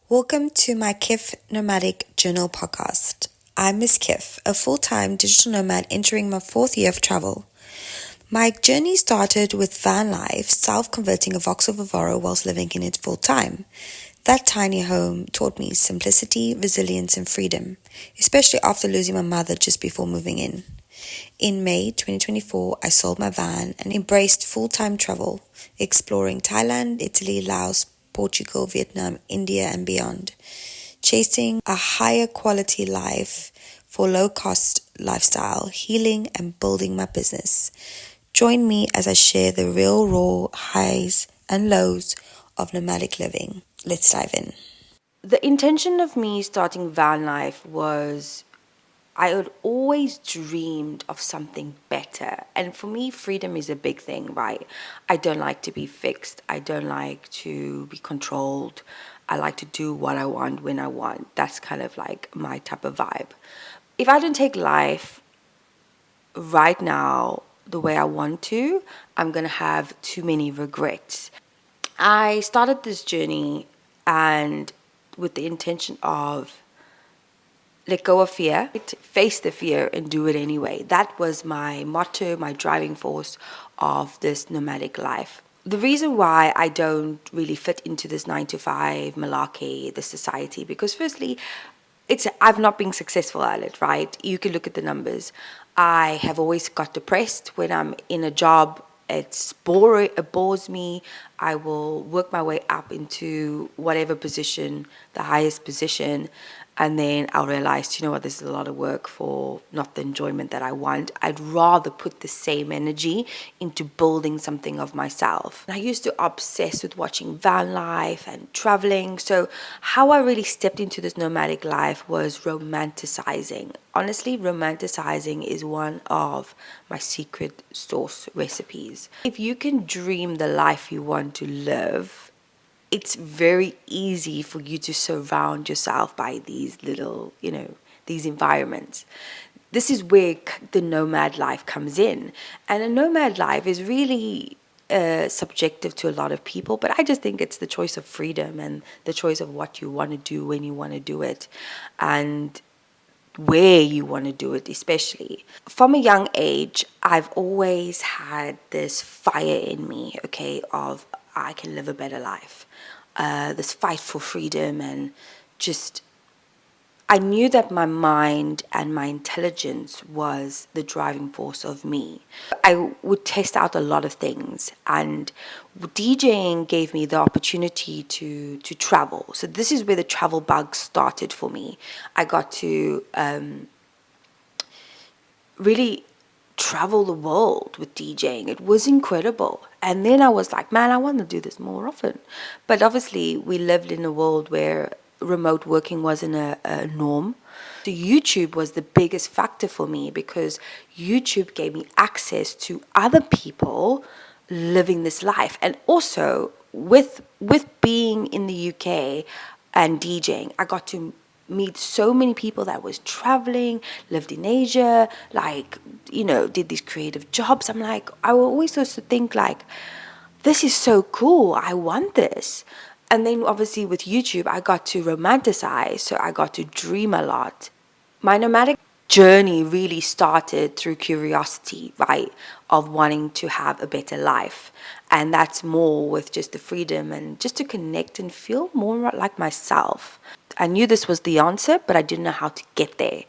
Welcome to my Kiff Nomadic Journal podcast. I'm Miss Kiff, a full-time digital nomad entering my fourth year of travel. My journey started with van life, self-converting a Vauxhall Vivaro whilst living in it full-time. That tiny home taught me simplicity, resilience, and freedom, especially after losing my mother just before moving in. In May 2024, I sold my van and embraced full-time travel, exploring Thailand, Italy, Laos, Portugal, Vietnam, India, and beyond, chasing a higher quality life for low-cost lifestyle, healing, and building my business. Join me as I share the real, raw highs and lows of nomadic living. Let's dive in. The intention of me starting van life was I had always dreamed of something better. And for me, freedom is a big thing, right? I don't like to be fixed. I don't like to be controlled. I like to do what I want when I want. That's kind of like my type of vibe. If I don't take life right now the way I want to, I'm going to have too many regrets. I started this journey and with the intention of let go of fear, face the fear and do it anyway. That was my motto, my driving force of this nomadic life. The reason why I don't really fit into this 9 to 5 malarkey, the society, because firstly, I've not been successful at it, right? You can look at the numbers. I have always got depressed when I'm in a job. It's boring, it bores me. I will work my way up into whatever position, the highest position, and then I'll realize, you know what, this is a lot of work for not the enjoyment that I want. I'd rather put the same energy into building something of myself. And I used to obsess with watching van life and traveling. So how I really stepped into this nomadic life was romanticizing. Honestly, romanticizing is one of my secret sauce recipes. If you can dream the life you want to live, it's very easy for you to surround yourself by these little, these environments. This is where the nomad life comes in. And a nomad life is really subjective to a lot of people, but I just think it's the choice of freedom and the choice of what you want to do when you want to do it and where you want to do it, especially. From a young age, I've always had this fire in me, of I can live a better life. This fight for freedom and just I knew that my mind and my intelligence was the driving force of me. I would test out a lot of things, and DJing gave me the opportunity to travel. So this is where the travel bug started for me. I got to really travel the world with DJing. It was incredible. And then I was like, man, I want to do this more often. But obviously, we lived in a world where remote working wasn't a norm. So YouTube was the biggest factor for me because YouTube gave me access to other people living this life. And also with being in the UK and DJing, I got to meet so many people that was traveling, lived in Asia, did these creative jobs. I'm like, I always used to think like, this is so cool. I want this. And then obviously with YouTube, I got to romanticize. So I got to dream a lot. My nomadic journey really started through curiosity, right? Of wanting to have a better life. And that's more with just the freedom and just to connect and feel more like myself. I knew this was the answer, but I didn't know how to get there.